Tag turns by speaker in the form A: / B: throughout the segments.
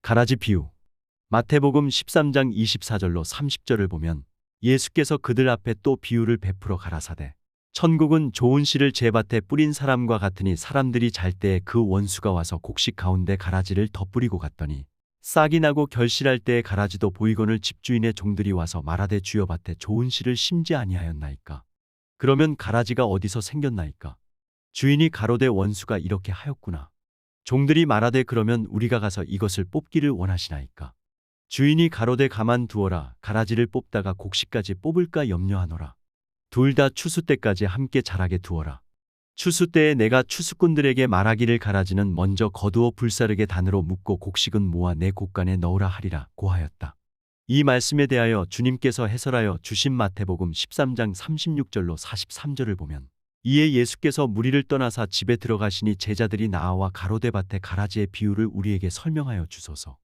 A: 가라지 비유. 마태복음 13장 24절로 30절을 보면 예수께서 그들 앞에 또 비유를 베풀어 가라사대 천국은 좋은 씨를 제 밭에 뿌린 사람과 같으니 사람들이 잘 때에 그 원수가 와서 곡식 가운데 가라지를 덧뿌리고 갔더니 싹이 나고 결실할 때에 가라지도 보이거늘 집주인의 종들이 와서 말하되 주여 밭에 좋은 씨를 심지 아니하였나이까. 그러면 가라지가 어디서 생겼나이까. 주인이 가로되 원수가 이렇게 하였구나. 종들이 말하되 그러면 우리가 가서 이것을 뽑기를 원하시나이까. 주인이 가로되 가만두어라. 가라지를 뽑다가 곡식까지 뽑을까 염려하노라. 둘 다 추수 때까지 함께 자라게 두어라. 추수 때에 내가 추수꾼들에게 말하기를 가라지는 먼저 거두어 불사르게 단으로 묶고 곡식은 모아 내 곡간에 넣으라 하리라 고하였다. 이 말씀에 대하여 주님께서 해설하여 주신 마태복음 13장 36절로 43절을 보면 이에 예수께서 무리를 떠나사 집에 들어가시니 제자들이 나아와 가로되 밭에 가라지의 비유를 우리에게 설명하여 주소서.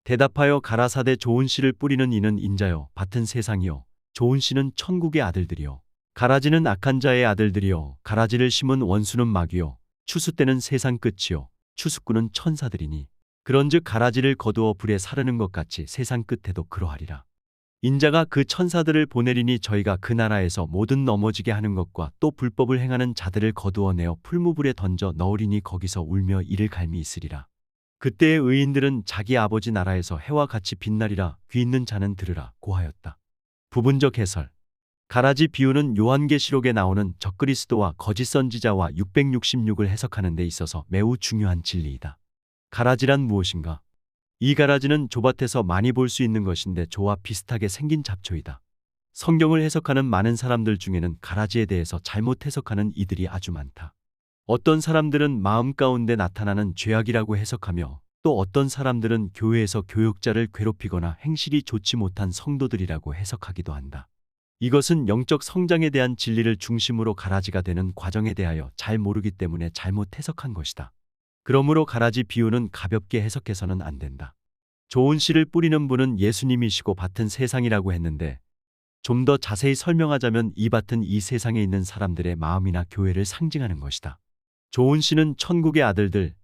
A: 대답하여 가라사대 좋은 씨를 뿌리는 이는 인자요 밭은 세상이요 좋은 씨는 천국의 아들들이요 가라지는 악한 자의 아들들이요 가라지를 심은 원수는 마귀요 추수 때는 세상 끝이요 추수꾼은 천사들이니 그런즉 가라지를 거두어 불에 사르는 것 같이 세상 끝에도 그러하리라. 인자가 그 천사들을 보내리니 저희가 그 나라에서 모든 넘어지게 하는 것과 또 불법을 행하는 자들을 거두어 내어 풀무불에 던져 넣으리니 거기서 울며 이를 갈미 있으리라. 그때의 의인들은 자기 아버지 나라에서 해와 같이 빛나리라. 귀 있는 자는 들으라 고하였다. 부분적 해설. 가라지 비유는 요한계시록에 나오는 적그리스도와 거짓 선지자와 666을 해석하는 데 있어서 매우 중요한 진리이다. 가라지란 무엇인가? 이 가라지는 조밭에서 많이 볼 수 있는 것인데 조와 비슷하게 생긴 잡초이다. 성경을 해석하는 많은 사람들 중에는 가라지에 대해서 잘못 해석하는 이들이 아주 많다. 어떤 사람들은 마음 가운데 나타나는 죄악이라고 해석하며 또 어떤 사람들은 교회에서 교육자를 괴롭히거나 행실이 좋지 못한 성도들이라고 해석하기도 한다. 이것은 영적 성장에 대한 진리를 중심으로 가라지가 되는 과정에 대하여 잘 모르기 때문에 잘못 해석한 것이다. 그러므로 가라지 비유는 가볍게 해석해서는 안 된다. 좋은 씨를 뿌리는 분은 예수님이시고 밭은 세상이라고 했는데 좀 더 자세히 설명하자면 이 밭은 이 세상에 있는 사람들의 마음이나 교회를 상징하는 것이다. 좋은 씨는 천국의 아들들,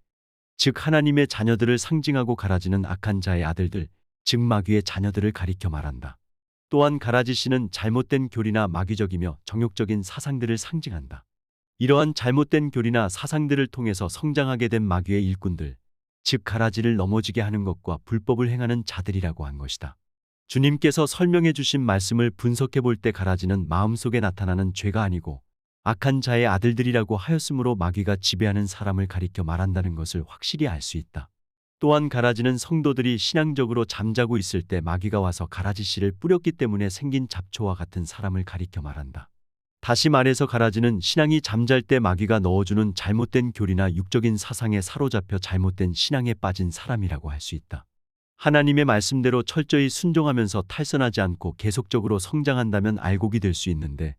A: 즉 하나님의 자녀들을 상징하고 가라지는 악한 자의 아들들, 즉 마귀의 자녀들을 가리켜 말한다. 또한 가라지 씨는 잘못된 교리나 마귀적이며 정욕적인 사상들을 상징한다. 이러한 잘못된 교리나 사상들을 통해서 성장하게 된 마귀의 일꾼들, 즉 가라지를 넘어지게 하는 것과 불법을 행하는 자들이라고 한 것이다. 주님께서 설명해 주신 말씀을 분석해 볼 때 가라지는 마음속에 나타나는 죄가 아니고 악한 자의 아들들이라고 하였으므로 마귀가 지배하는 사람을 가리켜 말한다는 것을 확실히 알 수 있다. 또한 가라지는 성도들이 신앙적으로 잠자고 있을 때 마귀가 와서 가라지 씨를 뿌렸기 때문에 생긴 잡초와 같은 사람을 가리켜 말한다. 다시 말해서 가라지는 신앙이 잠잘 때 마귀가 넣어주는 잘못된 교리나 육적인 사상에 사로잡혀 잘못된 신앙에 빠진 사람이라고 할 수 있다. 하나님의 말씀대로 철저히 순종하면서 탈선하지 않고 계속적으로 성장한다면 알곡이 될 수 있는데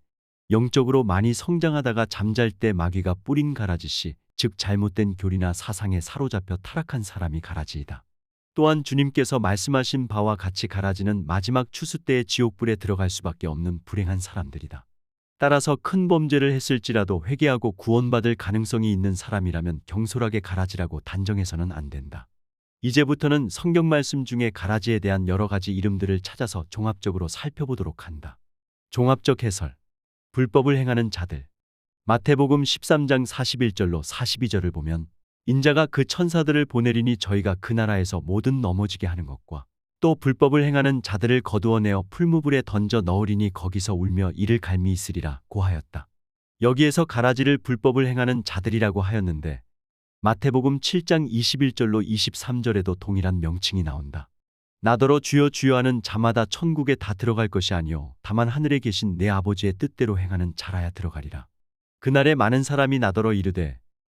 A: 영적으로 많이 성장하다가 잠잘 때 마귀가 뿌린 가라지 씨, 즉 잘못된 교리나 사상에 사로잡혀 타락한 사람이 가라지이다. 또한 주님께서 말씀하신 바와 같이 가라지는 마지막 추수 때의 지옥불에 들어갈 수밖에 없는 불행한 사람들이다. 따라서 큰 범죄를 했을지라도 회개하고 구원받을 가능성이 있는 사람이라면 경솔하게 가라지라고 단정해서는 안 된다. 이제부터는 성경 말씀 중에 가라지에 대한 여러 가지 이름들을 찾아서 종합적으로 살펴보도록 한다. 종합적 해설. 불법을 행하는 자들. 마태복음 13장 41절로 42절을 보면 인자가 그 천사들을 보내리니 저희가 그 나라에서 모든 넘어지게 하는 것과 또 불법을 행하는 자들을 거두어내어 풀무불에 던져 넣으리니 거기서 울며 이를 갈미 있으리라 고하였다. 여기에서 가라지를 불법을 행하는 자들이라고 하였는데 마태복음 7장 21절로 23절에도 동일한 명칭이 나온다. 나더러 주여 주여 하는 자마다 천국에 다 들어갈 것이 아니요 다만 하늘에 계신 내 아버지의 뜻대로 행하는 자라야 들어가리라. 그날에 많은 사람이 나더러 이르되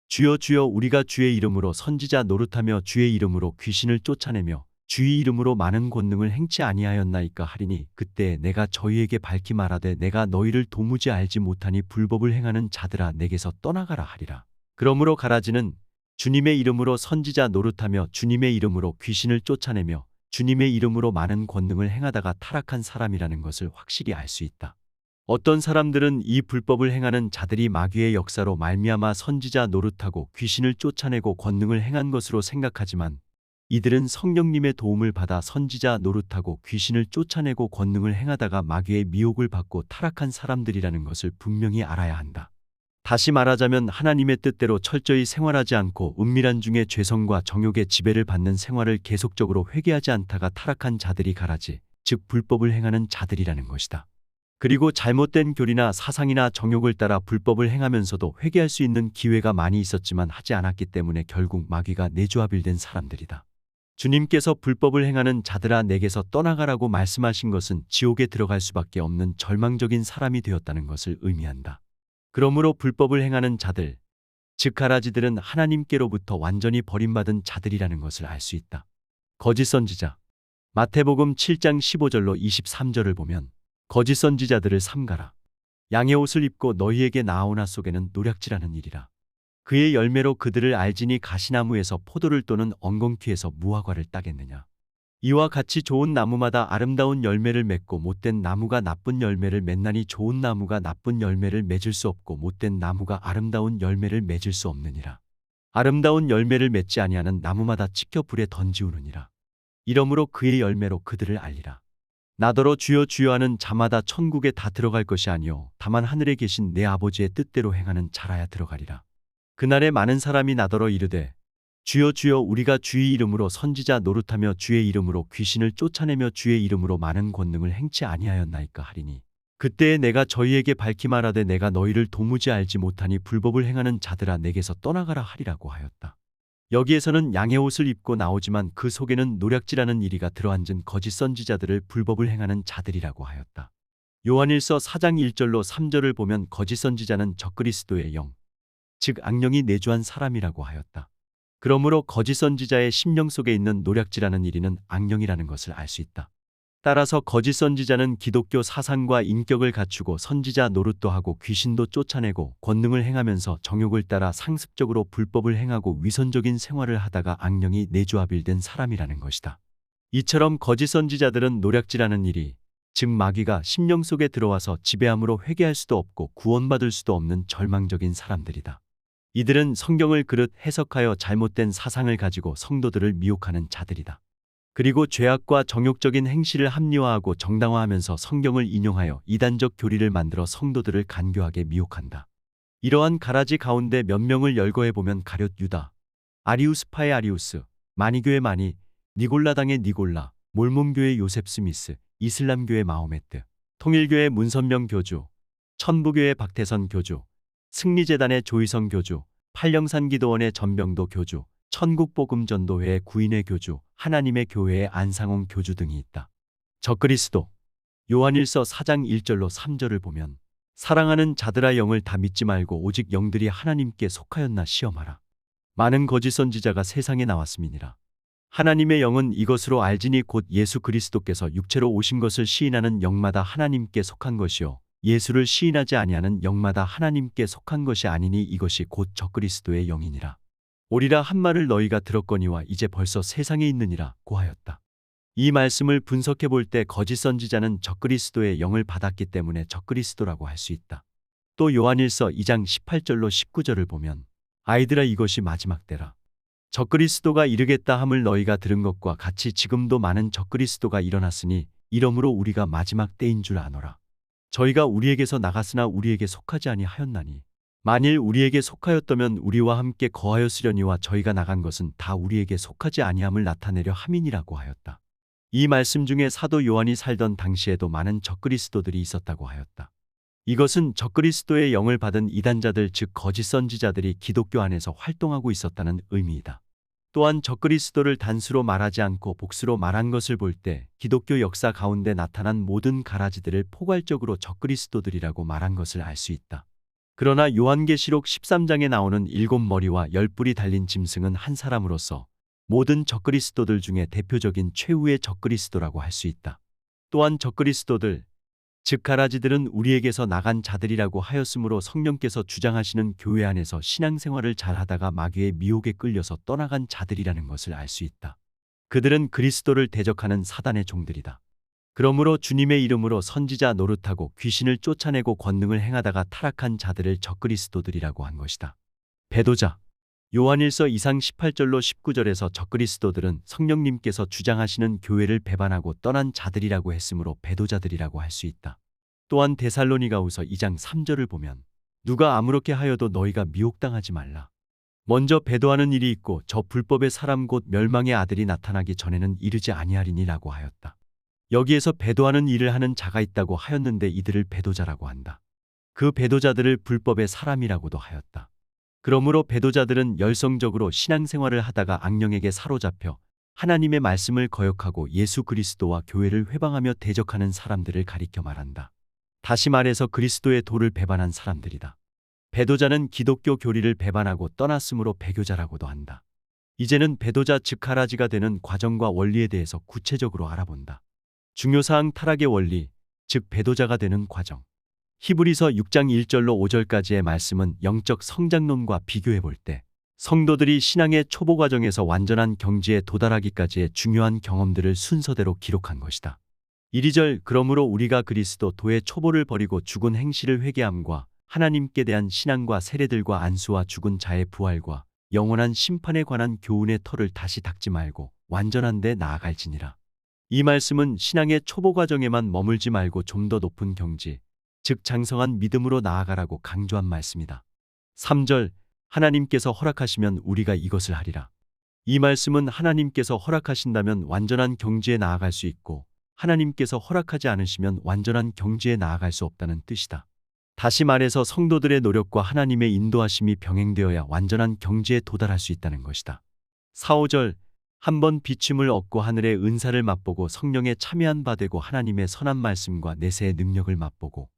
A: 주여 주여 우리가 주의 이름으로 선지자 노릇하며 주의 이름으로 귀신을 쫓아내며 주의 이름으로 많은 권능을 행치 아니하였나이까 하리니 그때 내가 저희에게 밝히 말하되 내가 너희를 도무지 알지 못하니 불법을 행하는 자들아 내게서 떠나가라 하리라. 그러므로 가라지는 주님의 이름으로 선지자 노릇하며 주님의 이름으로 귀신을 쫓아내며 주님의 이름으로 많은 권능을 행하다가 타락한 사람이라는 것을 확실히 알 수 있다. 어떤 사람들은 이 불법을 행하는 자들이 마귀의 역사로 말미암아 선지자 노릇하고 귀신을 쫓아내고 권능을 행한 것으로 생각하지만 이들은 성령님의 도움을 받아 선지자 노릇하고 귀신을 쫓아내고 권능을 행하다가 마귀의 미혹을 받고 타락한 사람들이라는 것을 분명히 알아야 한다. 다시 말하자면 하나님의 뜻대로 철저히 생활하지 않고 은밀한 중에 죄성과 정욕의 지배를 받는 생활을 계속적으로 회개하지 않다가 타락한 자들이 가라지, 즉 불법을 행하는 자들이라는 것이다. 그리고 잘못된 교리나 사상이나 정욕을 따라 불법을 행하면서도 회개할 수 있는 기회가 많이 있었지만 하지 않았기 때문에 결국 마귀가 내조합일된 사람들이다. 주님께서 불법을 행하는 자들아 내게서 떠나가라고 말씀하신 것은 지옥에 들어갈 수밖에 없는 절망적인 사람이 되었다는 것을 의미한다. 그러므로 불법을 행하는 자들, 즉 가라지들은 하나님께로부터 완전히 버림받은 자들이라는 것을 알 수 있다. 거짓 선지자. 마태복음 7장 15절로 23절을 보면 거짓 선지자들을 삼가라. 양의 옷을 입고 너희에게 나아오나 속에는 노략질하는 일이라. 그의 열매로 그들을 알지니 가시나무에서 포도를 또는 엉겅퀴에서 무화과를 따겠느냐. 이와 같이 좋은 나무마다 아름다운 열매를 맺고 못된 나무가 나쁜 열매를 맺나니 좋은 나무가 나쁜 열매를 맺을 수 없고 못된 나무가 아름다운 열매를 맺을 수 없느니라. 아름다운 열매를 맺지 아니하는 나무마다 찢겨 불에 던지우느니라. 이러므로 그의 열매로 그들을 알리라. 나더러 주여 주여 하는 자마다 천국에 다 들어갈 것이 아니요 다만 하늘에 계신 내 아버지의 뜻대로 행하는 자라야 들어가리라. 그날에 많은 사람이 나더러 이르되 주여 주여 우리가 주의 이름으로 선지자 노릇하며 주의 이름으로 귀신을 쫓아내며 주의 이름으로 많은 권능을 행치 아니하였나이까 하리니 그때에 내가 저희에게 밝히 말하되 내가 너희를 도무지 알지 못하니 불법을 행하는 자들아 내게서 떠나가라 하리라고 하였다. 여기에서는 양의 옷을 입고 나오지만 그 속에는 노략질하는 이리가 들어앉은 거짓 선지자들을 불법을 행하는 자들이라고 하였다. 요한일서 4장 1절로 3절을 보면 거짓 선지자는 적그리스도의 영, 즉 악령이 내주한 사람이라고 하였다. 그러므로 거짓 선지자의 심령 속에 있는 노략질하는 이리는 악령이라는 것을 알 수 있다. 따라서 거짓 선지자는 기독교 사상과 인격을 갖추고 선지자 노릇도 하고 귀신도 쫓아내고 권능을 행하면서 정욕을 따라 상습적으로 불법을 행하고 위선적인 생활을 하다가 악령이 내조합일된 사람이라는 것이다. 이처럼 거짓 선지자들은 노략질하는 일이, 즉 마귀가 심령 속에 들어와서 지배함으로 회개할 수도 없고 구원받을 수도 없는 절망적인 사람들이다. 이들은 성경을 그릇 해석하여 잘못된 사상을 가지고 성도들을 미혹하는 자들이다. 그리고 죄악과 정욕적인 행실을 합리화하고 정당화하면서 성경을 인용하여 이단적 교리를 만들어 성도들을 간교하게 미혹한다. 이러한 가라지 가운데 몇 명을 열거해보면 가룟 유다, 아리우스파의 아리우스, 마니교의 마니, 니골라당의 니골라, 몰몬교의 요셉 스미스, 이슬람교의 마호메트, 통일교의 문선명 교주, 천부교의 박태선 교주, 승리재단의 조희성 교주, 팔령산 기도원의 전병도 교주, 천국복음전도회의 구인회 교주, 하나님의 교회의 안상홍 교주 등이 있다. 적그리스도. 요한일서 4장 1절로 3절을 보면 사랑하는 자들아 영을 다 믿지 말고 오직 영들이 하나님께 속하였나 시험하라. 많은 거짓 선지자가 세상에 나왔음이니라. 하나님의 영은 이것으로 알지니 곧 예수 그리스도께서 육체로 오신 것을 시인하는 영마다 하나님께 속한 것이요 예수를 시인하지 아니하는 영마다 하나님께 속한 것이 아니니 이것이 곧 적그리스도의 영이니라. 오리라 한 말을 너희가 들었거니와 이제 벌써 세상에 있느니라 고하였다. 이 말씀을 분석해 볼 때 거짓 선지자는 적그리스도의 영을 받았기 때문에 적그리스도라고 할 수 있다. 또 요한일서 2장 18절로 19절을 보면 아이들아 이것이 마지막 때라. 적그리스도가 이르겠다 함을 너희가 들은 것과 같이 지금도 많은 적그리스도가 일어났으니 이러므로 우리가 마지막 때인 줄 아노라. 저희가 우리에게서 나갔으나 우리에게 속하지 아니하였나니 만일 우리에게 속하였다면 우리와 함께 거하였으려니와 저희가 나간 것은 다 우리에게 속하지 아니함을 나타내려 함이니라고 하였다. 이 말씀 중에 사도 요한이 살던 당시에도 많은 적그리스도들이 있었다고 하였다. 이것은 적그리스도의 영을 받은 이단자들 즉 거짓 선지자들이 기독교 안에서 활동하고 있었다는 의미이다. 또한 적그리스도를 단수로 말하지 않고 복수로 말한 것을 볼 때 기독교 역사 가운데 나타난 모든 가라지들을 포괄적으로 적그리스도들이라고 말한 것을 알 수 있다. 그러나 요한계시록 13장에 나오는 7머리와 10뿔이 달린 짐승은 한 사람으로서 모든 적그리스도들 중에 대표적인 최후의 적그리스도라고 할 수 있다. 또한 적그리스도들, 즉 가라지들은 우리에게서 나간 자들이라고 하였으므로 성령께서 주장하시는 교회 안에서 신앙생활을 잘하다가 마귀의 미혹에 끌려서 떠나간 자들이라는 것을 알 수 있다. 그들은 그리스도를 대적하는 사단의 종들이다. 그러므로 주님의 이름으로 선지자 노릇하고 귀신을 쫓아내고 권능을 행하다가 타락한 자들을 적그리스도들이라고 한 것이다. 배도자. 요한일서 2상 18절로 19절에서 적그리스도들은 성령님께서 주장하시는 교회를 배반하고 떠난 자들이라고 했으므로 배도자들이라고 할 수 있다. 또한 데살로니가후서 2장 3절을 보면 누가 아무렇게 하여도 너희가 미혹당하지 말라. 먼저 배도하는 일이 있고 저 불법의 사람 곧 멸망의 아들이 나타나기 전에는 이르지 아니하리니라고 하였다. 여기에서 배도하는 일을 하는 자가 있다고 하였는데 이들을 배도자라고 한다. 그 배도자들을 불법의 사람이라고도 하였다. 그러므로 배도자들은 열성적으로 신앙생활을 하다가 악령에게 사로잡혀 하나님의 말씀을 거역하고 예수 그리스도와 교회를 회방하며 대적하는 사람들을 가리켜 말한다. 다시 말해서 그리스도의 도를 배반한 사람들이다. 배도자는 기독교 교리를 배반하고 떠났으므로 배교자라고도 한다. 이제는 배도자 즉 하라지가 되는 과정과 원리에 대해서 구체적으로 알아본다. 중요사항 타락의 원리, 즉 배도자가 되는 과정. 히브리서 6장 1절로 5절까지의 말씀은 영적 성장론과 비교해 볼 때 성도들이 신앙의 초보 과정에서 완전한 경지에 도달하기까지의 중요한 경험들을 순서대로 기록한 것이다. 1~2절 그러므로 우리가 그리스도 도의 초보를 버리고 죽은 행실을 회개함과 하나님께 대한 신앙과 세례들과 안수와 죽은 자의 부활과 영원한 심판에 관한 교훈의 털을 다시 닦지 말고 완전한 데 나아갈지니라. 이 말씀은 신앙의 초보 과정에만 머물지 말고 좀 더 높은 경지, 즉 장성한 믿음으로 나아가라고 강조한 말씀이다. 3절 하나님께서 허락하시면 우리가 이것을 하리라. 이 말씀은 하나님께서 허락하신다면 완전한 경지에 나아갈 수 있고 하나님께서 허락하지 않으시면 완전한 경지에 나아갈 수 없다는 뜻이다. 다시 말해서 성도들의 노력과 하나님의 인도하심이 병행되어야 완전한 경지에 도달할 수 있다는 것이다. 4~5절 한번 비춤을 얻고 하늘의 은사를 맛보고 성령에 참여한 바 되고 하나님의 선한 말씀과 내세의 능력을 맛보고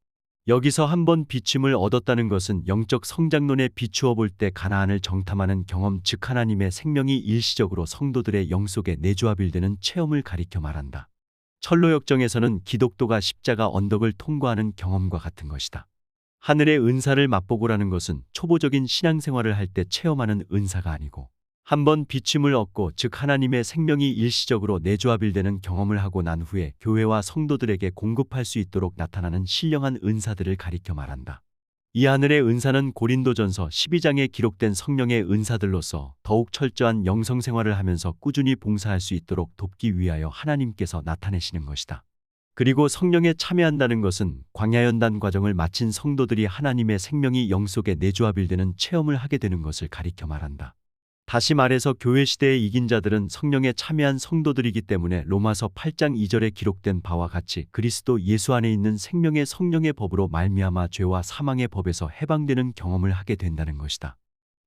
A: 여기서 한번 비춤을 얻었다는 것은 영적 성장론에 비추어 볼 때 가나안을 정탐하는 경험 즉 하나님의 생명이 일시적으로 성도들의 영 속에 내조합일되는 체험을 가리켜 말한다. 철로역정에서는 기독도가 십자가 언덕을 통과하는 경험과 같은 것이다. 하늘의 은사를 맛보고라는 것은 초보적인 신앙생활을 할 때 체험하는 은사가 아니고 한번 비춤을 얻고 즉 하나님의 생명이 일시적으로 내조합일되는 경험을 하고 난 후에 교회와 성도들에게 공급할 수 있도록 나타나는 신령한 은사들을 가리켜 말한다. 이 하늘의 은사는 고린도전서 12장에 기록된 성령의 은사들로서 더욱 철저한 영성생활을 하면서 꾸준히 봉사할 수 있도록 돕기 위하여 하나님께서 나타내시는 것이다. 그리고 성령에 참여한다는 것은 광야연단 과정을 마친 성도들이 하나님의 생명이 영 속에 내조합일되는 체험을 하게 되는 것을 가리켜 말한다. 다시 말해서 교회 시대에 이긴 자들은 성령에 참여한 성도들이기 때문에 로마서 8장 2절에 기록된 바와 같이 그리스도 예수 안에 있는 생명의 성령의 법으로 말미암아 죄와 사망의 법에서 해방되는 경험을 하게 된다는 것이다.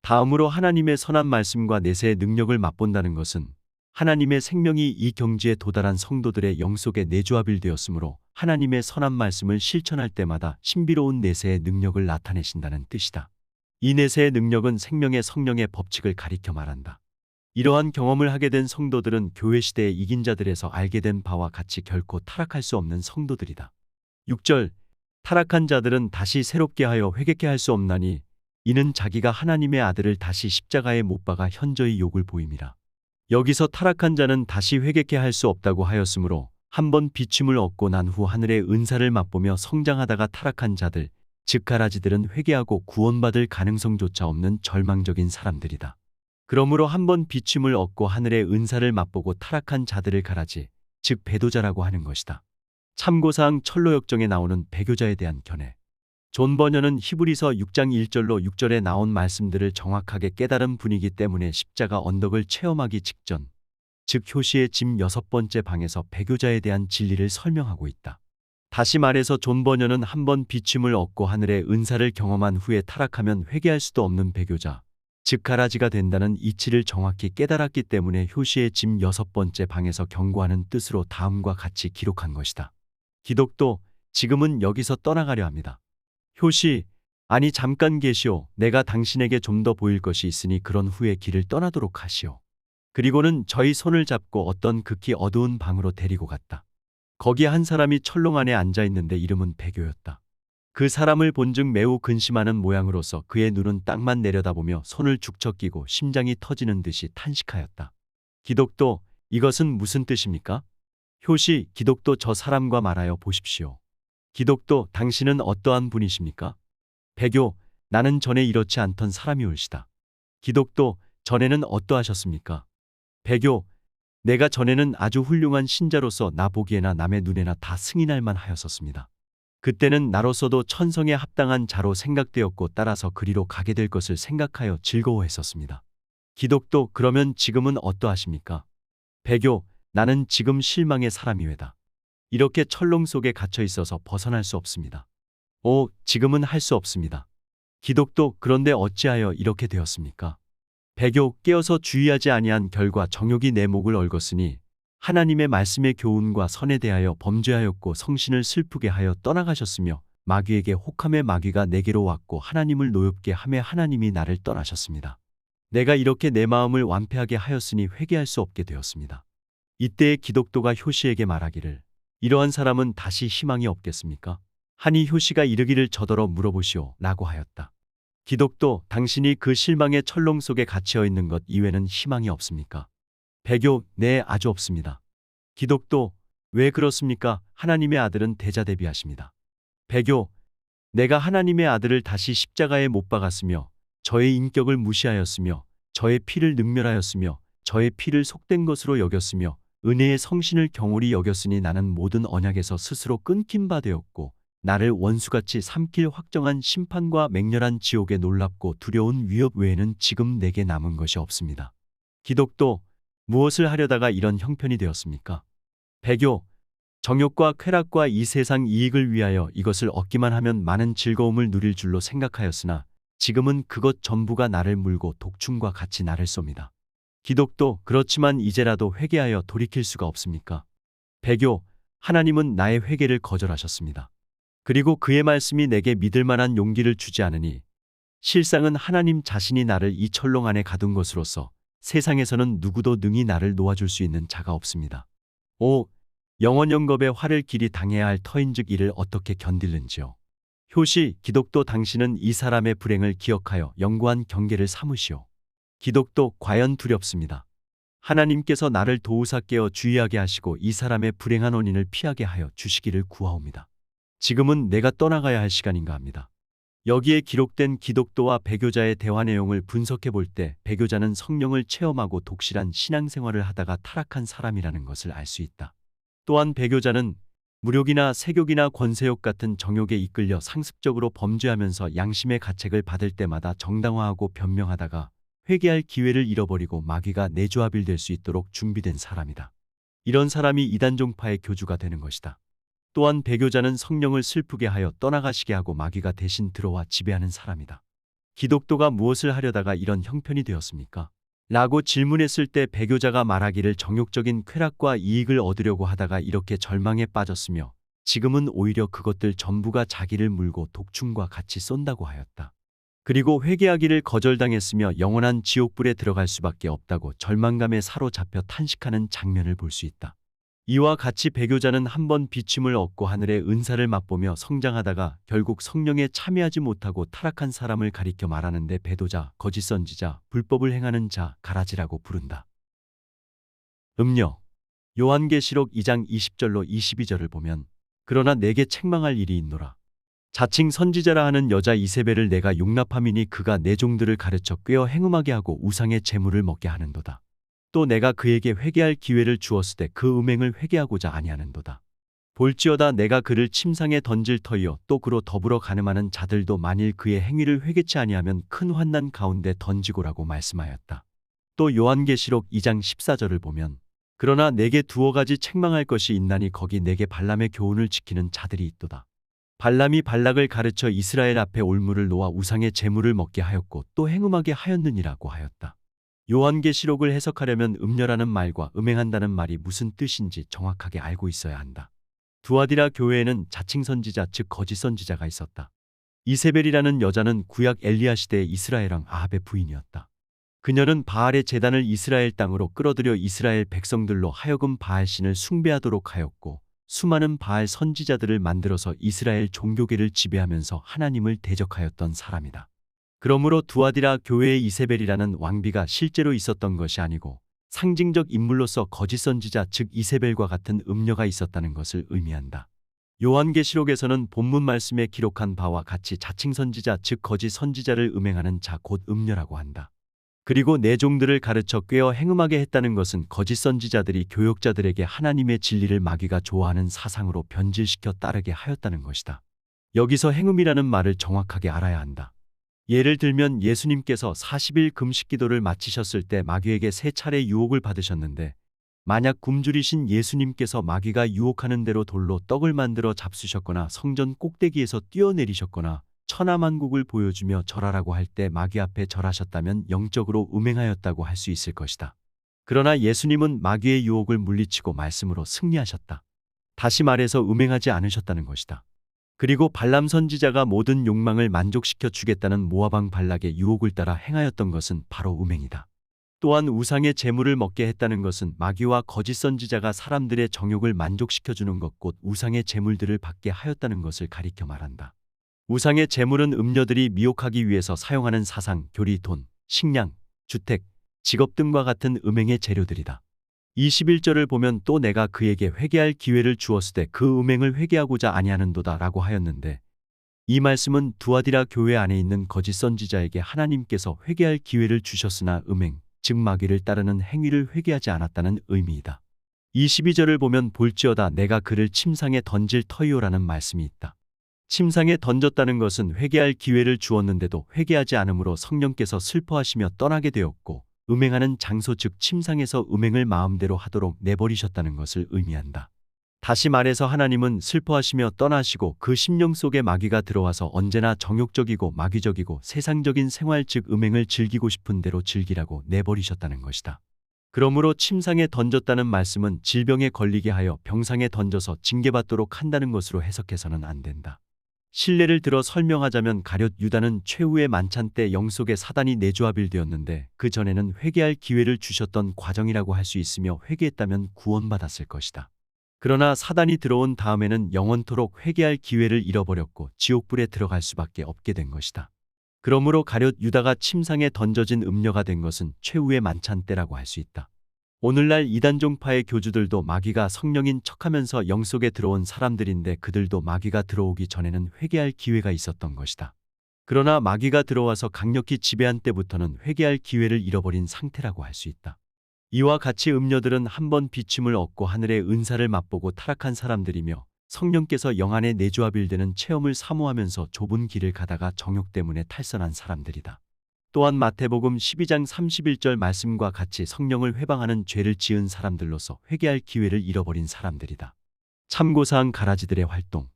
A: 다음으로 하나님의 선한 말씀과 내세의 능력을 맛본다는 것은 하나님의 생명이 이 경지에 도달한 성도들의 영 속에 내조합일되었으므로 하나님의 선한 말씀을 실천할 때마다 신비로운 내세의 능력을 나타내신다는 뜻이다. 이 내세의 능력은 생명의 성령의 법칙을 가리켜 말한다. 이러한 경험을 하게 된 성도들은 교회 시대의 이긴 자들에서 알게 된 바와 같이 결코 타락할 수 없는 성도들이다. 6절 타락한 자들은 다시 새롭게 하여 회개케 할 수 없나니 이는 자기가 하나님의 아들을 다시 십자가에 못 박아 현저히 욕을 보임이라. 여기서 타락한 자는 다시 회개케 할 수 없다고 하였으므로 한번 비춤을 얻고 난 후 하늘의 은사를 맛보며 성장하다가 타락한 자들 즉 가라지들은 회개하고 구원받을 가능성조차 없는 절망적인 사람들이다. 그러므로 한번 비춤을 얻고 하늘의 은사를 맛보고 타락한 자들을 가라지 즉 배도자라고 하는 것이다. 참고사항 철로역정에 나오는 배교자에 대한 견해. 존 버녀는 히브리서 6장 1절로 6절에 나온 말씀들을 정확하게 깨달은 분이기 때문에 십자가 언덕을 체험하기 직전 즉 효시의 집 6번째 방에서 배교자에 대한 진리를 설명하고 있다. 다시 말해서 존 버녀는 한번 비춤을 얻고 하늘의 은사를 경험한 후에 타락하면 회개할 수도 없는 배교자, 즉 가라지가 된다는 이치를 정확히 깨달았기 때문에 효시의 집 6번째 방에서 경고하는 뜻으로 다음과 같이 기록한 것이다. 기독도, 지금은 여기서 떠나가려 합니다. 효시, 아니 잠깐 계시오. 내가 당신에게 좀 더 보일 것이 있으니 그런 후에 길을 떠나도록 하시오. 그리고는 저희 손을 잡고 어떤 극히 어두운 방으로 데리고 갔다. 거기에 한 사람이 철롱 안에 앉아 있는데 이름은 배교였다. 그 사람을 본즉 매우 근심하는 모양으로서 그의 눈은 땅만 내려다보며 손을 죽쳐 끼고 심장이 터지는 듯이 탄식하였다. 기독도, 이것은 무슨 뜻입니까? 효시, 기독도 저 사람과 말하여 보십시오. 기독도, 당신은 어떠한 분이십니까? 배교, 나는 전에 이렇지 않던 사람이 올시다. 기독도, 전에는 어떠하셨습니까? 배교, 내가 전에는 아주 훌륭한 신자로서 나 보기에나 남의 눈에나 다 승인할 만하였었습니다. 그때는 나로서도 천성에 합당한 자로 생각되었고 따라서 그리로 가게 될 것을 생각하여 즐거워했었습니다. 기독도, 그러면 지금은 어떠하십니까? 배교, 나는 지금 실망의 사람이외다. 이렇게 철롱 속에 갇혀 있어서 벗어날 수 없습니다. 오, 지금은 할 수 없습니다. 기독도, 그런데 어찌하여 이렇게 되었습니까? 배교, 깨어서 주의하지 아니한 결과 정욕이 내 목을 얽었으니 하나님의 말씀의 교훈과 선에 대하여 범죄하였고 성신을 슬프게 하여 떠나가셨으며 마귀에게 혹함에 마귀가 내게로 왔고 하나님을 노엽게 하매 하나님이 나를 떠나셨습니다. 내가 이렇게 내 마음을 완패하게 하였으니 회개할 수 없게 되었습니다. 이때에 기독도가 효시에게 말하기를, 이러한 사람은 다시 희망이 없겠습니까? 하니 효시가 이르기를 저더러 물어보시오 라고 하였다. 기독도, 당신이 그 실망의 철롱 속에 갇혀 있는 것 이외는 희망이 없습니까? 배교, 네, 아주 없습니다. 기독도, 왜 그렇습니까? 하나님의 아들은 대자대비하십니다. 배교, 내가 하나님의 아들을 다시 십자가에 못 박았으며 저의 인격을 무시하였으며 저의 피를 능멸하였으며 저의 피를 속된 것으로 여겼으며 은혜의 성신을 경홀히 여겼으니 나는 모든 언약에서 스스로 끊긴 바 되었고 나를 원수같이 삼킬 확정한 심판과 맹렬한 지옥의 놀랍고 두려운 위협 외에는 지금 내게 남은 것이 없습니다. 기독도, 무엇을 하려다가 이런 형편이 되었습니까? 배교, 정욕과 쾌락과 이 세상 이익을 위하여 이것을 얻기만 하면 많은 즐거움을 누릴 줄로 생각하였으나 지금은 그것 전부가 나를 물고 독충과 같이 나를 쏩니다. 기독도, 그렇지만 이제라도 회개하여 돌이킬 수가 없습니까? 배교, 하나님은 나의 회개를 거절하셨습니다. 그리고 그의 말씀이 내게 믿을 만한 용기를 주지 않으니 실상은 하나님 자신이 나를 이 철롱 안에 가둔 것으로서 세상에서는 누구도 능히 나를 놓아줄 수 있는 자가 없습니다. 오, 영원 영겁의 화를 길이 당해야 할 터인즉 이를 어떻게 견딜는지요. 효시, 기독도, 당신은 이 사람의 불행을 기억하여 영구한 경계를 삼으시오. 기독도, 과연 두렵습니다. 하나님께서 나를 도우사 깨어 주의하게 하시고 이 사람의 불행한 원인을 피하게 하여 주시기를 구하옵니다. 지금은 내가 떠나가야 할 시간인가 합니다. 여기에 기록된 기독도와 배교자의 대화 내용을 분석해 볼 때 배교자는 성령을 체험하고 독실한 신앙생활을 하다가 타락한 사람이라는 것을 알 수 있다. 또한 배교자는 무욕이나 색욕이나 권세욕 같은 정욕에 이끌려 상습적으로 범죄하면서 양심의 가책을 받을 때마다 정당화하고 변명하다가 회개할 기회를 잃어버리고 마귀가 내조합일 될 수 있도록 준비된 사람이다. 이런 사람이 이단종파의 교주가 되는 것이다. 또한 배교자는 성령을 슬프게 하여 떠나가시게 하고 마귀가 대신 들어와 지배하는 사람이다. 기독도가 무엇을 하려다가 이런 형편이 되었습니까? 라고 질문했을 때 배교자가 말하기를 정욕적인 쾌락과 이익을 얻으려고 하다가 이렇게 절망에 빠졌으며 지금은 오히려 그것들 전부가 자기를 물고 독충과 같이 쏜다고 하였다. 그리고 회개하기를 거절당했으며 영원한 지옥불에 들어갈 수밖에 없다고 절망감에 사로잡혀 탄식하는 장면을 볼 수 있다. 이와 같이 배교자는 한번 비침을 얻고 하늘의 은사를 맛보며 성장하다가 결국 성령에 참여하지 못하고 타락한 사람을 가리켜 말하는데 배도자, 거짓 선지자, 불법을 행하는 자, 가라지라고 부른다. 음료. 요한계시록 2장 20절로 22절을 보면 그러나 내게 책망할 일이 있노라. 자칭 선지자라 하는 여자 이세벨을 내가 용납함이니 그가 내 종들을 가르쳐 꾀어 행음하게 하고 우상의 재물을 먹게 하는도다. 또 내가 그에게 회개할 기회를 주었을 때 그 음행을 회개하고자 아니하는도다. 볼지어다 내가 그를 침상에 던질 터이요 또 그로 더불어 가늠하는 자들도 만일 그의 행위를 회개치 아니하면 큰 환난 가운데 던지고라고 말씀하였다. 또 요한계시록 2장 14절을 보면 그러나 내게 두어 가지 책망할 것이 있나니 거기 내게 발람의 교훈을 지키는 자들이 있도다. 발람이 발락을 가르쳐 이스라엘 앞에 올무를 놓아 우상의 제물을 먹게 하였고 또 행음하게 하였느니라고 하였다. 요한계시록을 해석하려면 음녀라는 말과 음행한다는 말이 무슨 뜻인지 정확하게 알고 있어야 한다. 두아디라 교회에는 자칭 선지자 즉 거짓 선지자가 있었다. 이세벨이라는 여자는 구약 엘리야 시대의 이스라엘 왕 아합의 부인이었다. 그녀는 바알의 제단을 이스라엘 땅으로 끌어들여 이스라엘 백성들로 하여금 바알신을 숭배하도록 하였고 수많은 바알 선지자들을 만들어서 이스라엘 종교계를 지배하면서 하나님을 대적하였던 사람이다. 그러므로 두아디라 교회의 이세벨이라는 왕비가 실제로 있었던 것이 아니고 상징적 인물로서 거짓 선지자 즉 이세벨과 같은 음녀가 있었다는 것을 의미한다. 요한계시록에서는 본문 말씀에 기록한 바와 같이 자칭 선지자 즉 거짓 선지자를 음행하는 자 곧 음녀라고 한다. 그리고 내 종들을 가르쳐 꾀어 행음하게 했다는 것은 거짓 선지자들이 교역자들에게 하나님의 진리를 마귀가 좋아하는 사상으로 변질시켜 따르게 하였다는 것이다. 여기서 행음이라는 말을 정확하게 알아야 한다. 예를 들면 예수님께서 40일 금식 기도를 마치셨을 때 마귀에게 3차례 유혹을 받으셨는데, 만약 굶주리신 예수님께서 마귀가 유혹하는 대로 돌로 떡을 만들어 잡수셨거나 성전 꼭대기에서 뛰어내리셨거나 천하만국을 보여주며 절하라고 할 때 마귀 앞에 절하셨다면 영적으로 음행하였다고 할 수 있을 것이다. 그러나 예수님은 마귀의 유혹을 물리치고 말씀으로 승리하셨다. 다시 말해서 음행하지 않으셨다는 것이다. 그리고 발람 선지자가 모든 욕망을 만족시켜 주겠다는 모압 왕 발락의 유혹을 따라 행하였던 것은 바로 음행이다. 또한 우상의 제물을 먹게 했다는 것은 마귀와 거짓 선지자가 사람들의 정욕을 만족시켜 주는 것 곧 우상의 제물들을 받게 하였다는 것을 가리켜 말한다. 우상의 제물은 음녀들이 미혹하기 위해서 사용하는 사상, 교리, 돈, 식량, 주택, 직업 등과 같은 음행의 재료들이다. 21절을 보면 또 내가 그에게 회개할 기회를 주었으되 그 음행을 회개하고자 아니하는도다 라고 하였는데, 이 말씀은 두아디라 교회 안에 있는 거짓 선지자에게 하나님께서 회개할 기회를 주셨으나 음행, 즉 마귀를 따르는 행위를 회개하지 않았다는 의미이다. 22절을 보면 볼지어다 내가 그를 침상에 던질 터이오라는 말씀이 있다. 침상에 던졌다는 것은 회개할 기회를 주었는데도 회개하지 않으므로 성령께서 슬퍼하시며 떠나게 되었고, 음행하는 장소 즉 침상에서 음행을 마음대로 하도록 내버리셨다는 것을 의미한다. 다시 말해서 하나님은 슬퍼하시며 떠나시고 그 심령 속에 마귀가 들어와서 언제나 정욕적이고 마귀적이고 세상적인 생활 즉 음행을 즐기고 싶은 대로 즐기라고 내버리셨다는 것이다. 그러므로 침상에 던졌다는 말씀은 질병에 걸리게 하여 병상에 던져서 징계받도록 한다는 것으로 해석해서는 안 된다. 신뢰를 들어 설명하자면 가룟 유다는 최후의 만찬 때 영속에 사단이 내조하빌되었는데 그 전에는 회개할 기회를 주셨던 과정이라고 할 수 있으며 회개했다면 구원받았을 것이다. 그러나 사단이 들어온 다음에는 영원토록 회개할 기회를 잃어버렸고 지옥불에 들어갈 수밖에 없게 된 것이다. 그러므로 가룟 유다가 침상에 던져진 음녀가 된 것은 최후의 만찬 때라고 할 수 있다. 오늘날 이단종파의 교주들도 마귀가 성령인 척하면서 영속에 들어온 사람들인데 그들도 마귀가 들어오기 전에는 회개할 기회가 있었던 것이다. 그러나 마귀가 들어와서 강력히 지배한 때부터는 회개할 기회를 잃어버린 상태라고 할 수 있다. 이와 같이 음녀들은 한번 비춤을 얻고 하늘의 은사를 맛보고 타락한 사람들이며 성령께서 영안에 내조하빌되는 체험을 사모하면서 좁은 길을 가다가 정욕 때문에 탈선한 사람들이다. 또한 마태복음 12장 31절 말씀과 같이 성령을 회방하는 죄를 지은 사람들로서 회개할 기회를 잃어버린 사람들이다. 참고사항 가라지들의 활동.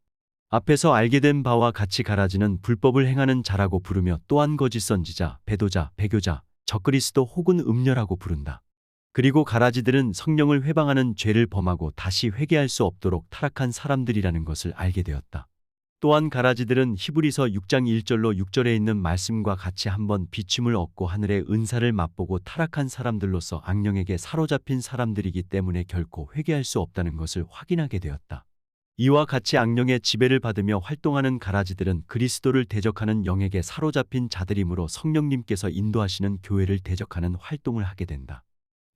A: 앞에서 알게 된 바와 같이 가라지는 불법을 행하는 자라고 부르며 또한 거짓 선지자, 배도자, 배교자, 적그리스도 혹은 음녀라고 부른다. 그리고 가라지들은 성령을 회방하는 죄를 범하고 다시 회개할 수 없도록 타락한 사람들이라는 것을 알게 되었다. 또한 가라지들은 히브리서 6장 1절로 6절에 있는 말씀과 같이 한번 비춤을 얻고 하늘의 은사를 맛보고 타락한 사람들로서 악령에게 사로잡힌 사람들이기 때문에 결코 회개할 수 없다는 것을 확인하게 되었다. 이와 같이 악령의 지배를 받으며 활동하는 가라지들은 그리스도를 대적하는 영에게 사로잡힌 자들이므로 성령님께서 인도하시는 교회를 대적하는 활동을 하게 된다.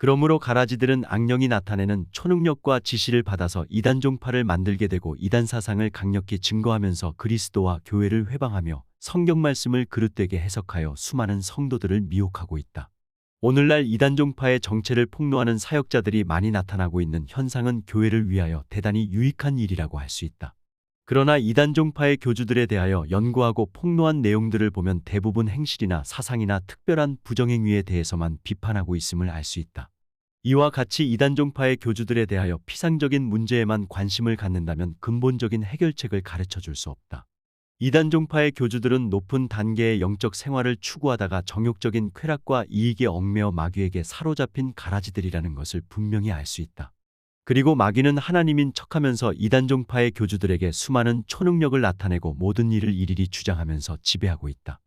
A: 그러므로 가라지들은 악령이 나타내는 초능력과 지시를 받아서 이단종파를 만들게 되고 이단 사상을 강력히 증거하면서 그리스도와 교회를 회방하며 성경 말씀을 그릇되게 해석하여 수많은 성도들을 미혹하고 있다. 오늘날 이단종파의 정체를 폭로하는 사역자들이 많이 나타나고 있는 현상은 교회를 위하여 대단히 유익한 일이라고 할 수 있다. 그러나 이단종파의 교주들에 대하여 연구하고 폭로한 내용들을 보면 대부분 행실이나 사상이나 특별한 부정행위에 대해서만 비판하고 있음을 알 수 있다. 이와 같이 이단종파의 교주들에 대하여 피상적인 문제에만 관심을 갖는다면 근본적인 해결책을 가르쳐 줄 수 없다. 이단종파의 교주들은 높은 단계의 영적 생활을 추구하다가 정욕적인 쾌락과 이익에 얽매어 마귀에게 사로잡힌 가라지들이라는 것을 분명히 알 수 있다. 그리고 마귀는 하나님인 척하면서 이단종파의 교주들에게 수많은 초능력을 나타내고 모든 일을 일일이 주장하면서 지배하고 있다.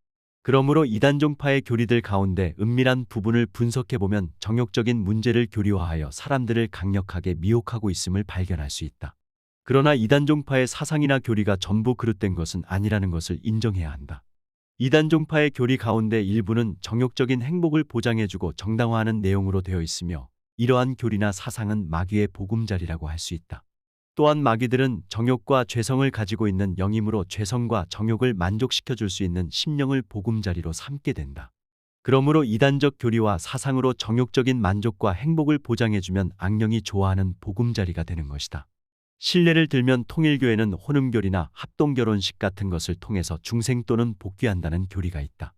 A: 그러므로 이단종파의 교리들 가운데 은밀한 부분을 분석해보면 정욕적인 문제를 교리화하여 사람들을 강력하게 미혹하고 있음을 발견할 수 있다. 그러나 이단종파의 사상이나 교리가 전부 그릇된 것은 아니라는 것을 인정해야 한다. 이단종파의 교리 가운데 일부는 정욕적인 행복을 보장해주고 정당화하는 내용으로 되어 있으며 이러한 교리나 사상은 마귀의 보금자리라고 할 수 있다. 또한 마귀들은 정욕과 죄성을 가지고 있는 영이므로 죄성과 정욕을 만족시켜 줄 수 있는 심령을 보금자리로 삼게 된다. 그러므로 이단적 교리와 사상으로 정욕적인 만족과 행복을 보장해주면 악령이 좋아하는 보금자리가 되는 것이다. 신례를 들면 통일교회는 혼음교리나 합동결혼식 같은 것을 통해서 중생 또는 복귀한다는 교리가 있다.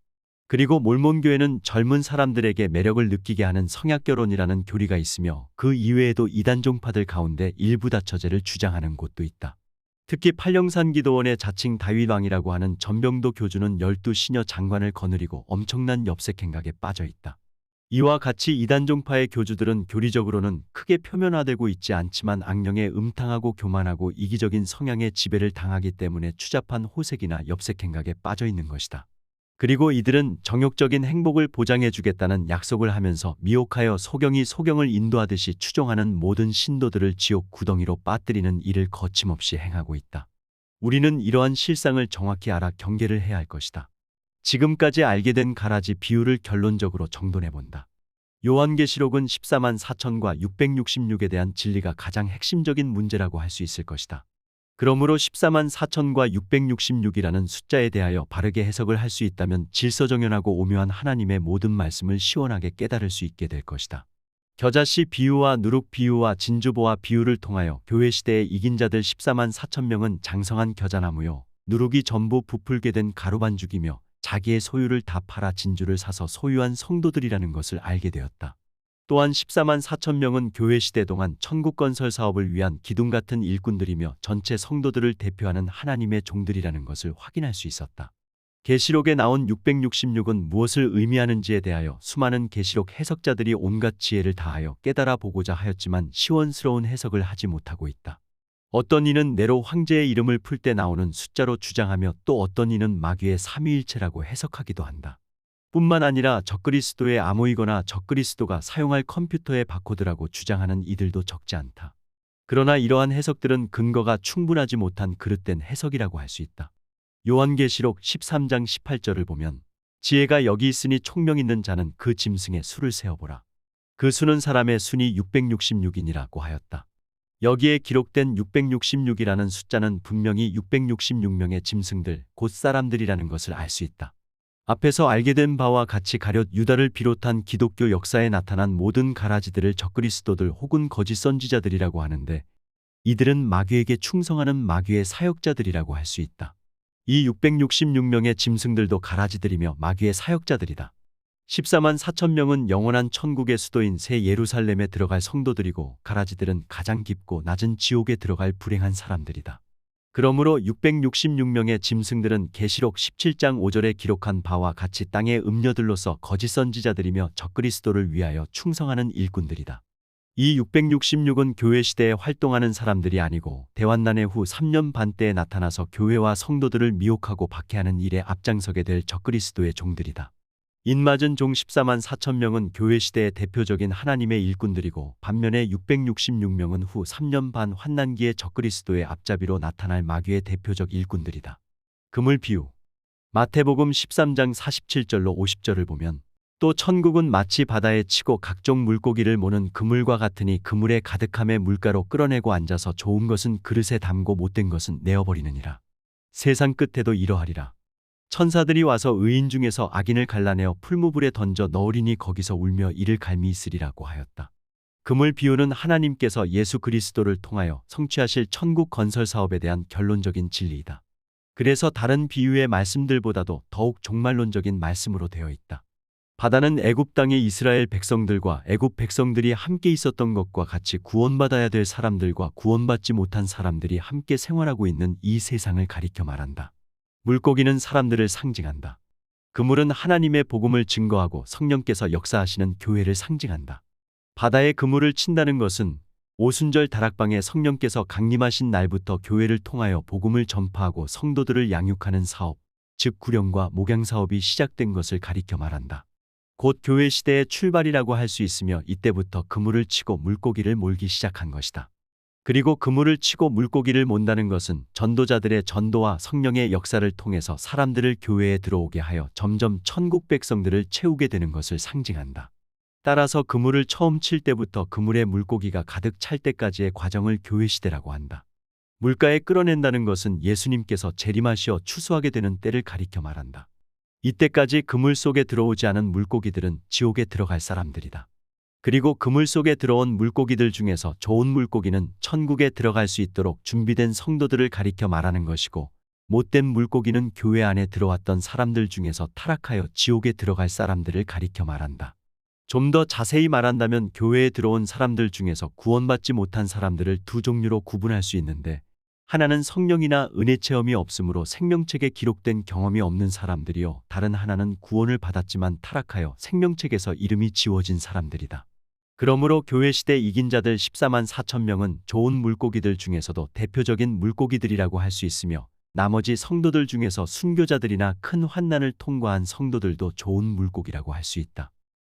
A: 그리고 몰몬교회는 젊은 사람들에게 매력을 느끼게 하는 성약결혼이라는 교리가 있으며 그 이외에도 이단 종파들 가운데 일부 다처제를 주장하는 곳도 있다. 특히 팔령산 기도원의 자칭 다윗왕이라고 하는 전병도 교주는 12시녀 장관을 거느리고 엄청난 엽색 행각에 빠져 있다. 이와 같이 이단 종파의 교주들은 교리적으로는 크게 표면화되고 있지 않지만 악령의 음탕하고 교만하고 이기적인 성향의 지배를 당하기 때문에 추잡한 호색이나 엽색 행각에 빠져 있는 것이다. 그리고 이들은 정욕적인 행복을 보장해주겠다는 약속을 하면서 미혹하여 소경이 소경을 인도하듯이 추종하는 모든 신도들을 지옥 구덩이로 빠뜨리는 일을 거침없이 행하고 있다. 우리는 이러한 실상을 정확히 알아 경계를 해야 할 것이다. 지금까지 알게 된 가라지 비유를 결론적으로 정돈해본다. 요한계시록은 14만 4천과 666에 대한 진리가 가장 핵심적인 문제라고 할 수 있을 것이다. 그러므로 14만 4천과 666이라는 숫자에 대하여 바르게 해석을 할 수 있다면 질서정연하고 오묘한 하나님의 모든 말씀을 시원하게 깨달을 수 있게 될 것이다. 겨자씨 비유와 누룩 비유와 진주보화 비유를 통하여 교회 시대에 이긴 자들 14만 4천 명은 장성한 겨자나무요, 누룩이 전부 부풀게 된 가루반죽이며 자기의 소유를 다 팔아 진주를 사서 소유한 성도들이라는 것을 알게 되었다. 또한 14만 4천 명은 교회 시대 동안 천국 건설 사업을 위한 기둥 같은 일꾼들이며 전체 성도들을 대표하는 하나님의 종들이라는 것을 확인할 수 있었다. 계시록에 나온 666은 무엇을 의미하는지에 대하여 수많은 계시록 해석자들이 온갖 지혜를 다하여 깨달아 보고자 하였지만 시원스러운 해석을 하지 못하고 있다. 어떤 이는 네로 황제의 이름을 풀 때 나오는 숫자로 주장하며 또 어떤 이는 마귀의 삼위일체라고 해석하기도 한다. 뿐만 아니라 적그리스도의 암호이거나 적그리스도가 사용할 컴퓨터의 바코드라고 주장하는 이들도 적지 않다. 그러나 이러한 해석들은 근거가 충분하지 못한 그릇된 해석이라고 할 수 있다. 요한계시록 13장 18절을 보면 지혜가 여기 있으니 총명 있는 자는 그 짐승의 수를 세어보라. 그 수는 사람의 순이 666이니라고 하였다. 여기에 기록된 666이라는 숫자는 분명히 666명의 짐승들, 곧 사람들이라는 것을 알 수 있다. 앞에서 알게 된 바와 같이 가룟 유다를 비롯한 기독교 역사에 나타난 모든 가라지들을 적그리스도들 혹은 거짓 선지자들이라고 하는데 이들은 마귀에게 충성하는 마귀의 사역자들이라고 할 수 있다. 이 666명의 짐승들도 가라지들이며 마귀의 사역자들이다. 14만 4천 명은 영원한 천국의 수도인 새 예루살렘에 들어갈 성도들이고 가라지들은 가장 깊고 낮은 지옥에 들어갈 불행한 사람들이다. 그러므로 666명의 짐승들은 계시록 17장 5절에 기록한 바와 같이 땅의 음녀들로서 거짓 선지자들이며 적그리스도를 위하여 충성하는 일꾼들이다. 이 666은 교회 시대에 활동하는 사람들이 아니고 대환난의 후 3년 반 때에 나타나서 교회와 성도들을 미혹하고 박해하는 일에 앞장서게 될 적그리스도의 종들이다. 인맞은 종 14만 4천 명은 교회 시대의 대표적인 하나님의 일꾼들이고 반면에 666명은 후 3년 반 환난기의 적그리스도의 앞잡이로 나타날 마귀의 대표적 일꾼들이다. 그물 비유. 마태복음 13장 47절로 50절을 보면 또 천국은 마치 바다에 치고 각종 물고기를 모는 그물과 같으니 그물에 가득함에 물가로 끌어내고 앉아서 좋은 것은 그릇에 담고 못된 것은 내어버리느니라. 세상 끝에도 이러하리라. 천사들이 와서 의인 중에서 악인을 갈라내어 풀무불에 던져 넣으리니 거기서 울며 이를 갈미 있으리라고 하였다. 그물 비유는 하나님께서 예수 그리스도를 통하여 성취하실 천국 건설 사업에 대한 결론적인 진리이다. 그래서 다른 비유의 말씀들보다도 더욱 종말론적인 말씀으로 되어 있다. 바다는 애굽 땅의 이스라엘 백성들과 애굽 백성들이 함께 있었던 것과 같이 구원받아야 될 사람들과 구원받지 못한 사람들이 함께 생활하고 있는 이 세상을 가리켜 말한다. 물고기는 사람들을 상징한다. 그물은 하나님의 복음을 증거하고 성령께서 역사하시는 교회를 상징한다. 바다에 그물을 친다는 것은 오순절 다락방에 성령께서 강림하신 날부터 교회를 통하여 복음을 전파하고 성도들을 양육하는 사업, 즉 구령과 목양 사업이 시작된 것을 가리켜 말한다. 곧 교회 시대의 출발이라고 할 수 있으며 이때부터 그물을 치고 물고기를 몰기 시작한 것이다. 그리고 그물을 치고 물고기를 몬다는 것은 전도자들의 전도와 성령의 역사를 통해서 사람들을 교회에 들어오게 하여 점점 천국 백성들을 채우게 되는 것을 상징한다. 따라서 그물을 처음 칠 때부터 그물에 물고기가 가득 찰 때까지의 과정을 교회 시대라고 한다. 물가에 끌어낸다는 것은 예수님께서 재림하시어 추수하게 되는 때를 가리켜 말한다. 이때까지 그물 속에 들어오지 않은 물고기들은 지옥에 들어갈 사람들이다. 그리고 그물 속에 들어온 물고기들 중에서 좋은 물고기는 천국에 들어갈 수 있도록 준비된 성도들을 가리켜 말하는 것이고, 못된 물고기는 교회 안에 들어왔던 사람들 중에서 타락하여 지옥에 들어갈 사람들을 가리켜 말한다. 좀 더 자세히 말한다면 교회에 들어온 사람들 중에서 구원받지 못한 사람들을 두 종류로 구분할 수 있는데, 하나는 성령이나 은혜 체험이 없으므로 생명책에 기록된 경험이 없는 사람들이요, 다른 하나는 구원을 받았지만 타락하여 생명책에서 이름이 지워진 사람들이다. 그러므로 교회 시대 이긴 자들 14만 4천 명은 좋은 물고기들 중에서도 대표적인 물고기들이라고 할 수 있으며, 나머지 성도들 중에서 순교자들이나 큰 환난을 통과한 성도들도 좋은 물고기라고 할 수 있다.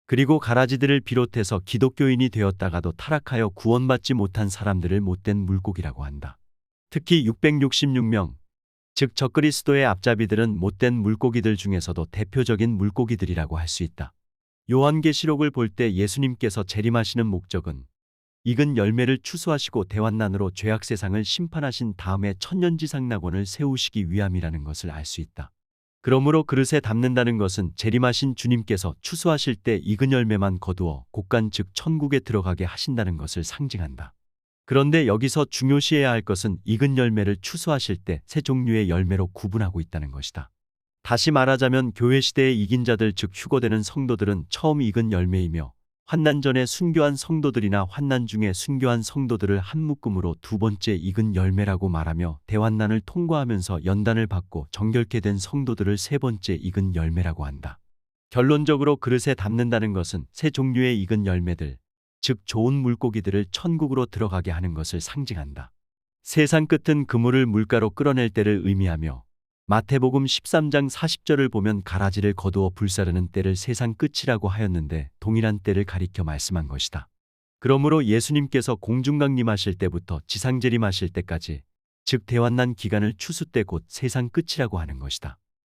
A: 그리고 가라지들을 비롯해서 기독교인이 되었다가도 타락하여 구원받지 못한 사람들을 못된 물고기라고 한다. 특히 666명, 즉 적그리스도의 앞잡이들은 못된 물고기들 중에서도 대표적인 물고기들이라고 할 수 있다. 요한계시록을 볼 때 예수님께서 재림하시는 목적은 익은 열매를 추수하시고 대환난으로 죄악 세상을 심판하신 다음에 천년지상 낙원을 세우시기 위함이라는 것을 알 수 있다. 그러므로 그릇에 담는다는 것은 재림하신 주님께서 추수하실 때 익은 열매만 거두어 곡간 즉 천국에 들어가게 하신다는 것을 상징한다. 그런데 여기서 중요시해야 할 것은 익은 열매를 추수하실 때 세 종류의 열매로 구분하고 있다는 것이다. 다시 말하자면 교회 시대의 이긴 자들 즉 휴거되는 성도들은 처음 익은 열매이며, 환난 전에 순교한 성도들이나 환난 중에 순교한 성도들을 한 묶음으로 두 번째 익은 열매라고 말하며, 대환난을 통과하면서 연단을 받고 정결케 된 성도들을 세 번째 익은 열매라고 한다. 결론적으로 그릇에 담는다는 것은 세 종류의 익은 열매들, 즉 좋은 물고기들을 천국으로 들어가게 하는 것을 상징한다. 세상 끝은 그물을 물가로 끌어낼 때를 의미하며, 마태복음 13장 40절을 보면 가라지를 거두어 불사르는 때를 세상 끝이라고 하였는데 동일한 때를 가리켜 말씀한 것이다. 그러므로 예수님께서 공중강림하실 때부터 지상재림하실 때까지, 즉 대환난 기간을 추수 때 곧 세상 끝이라고 하는 것이다.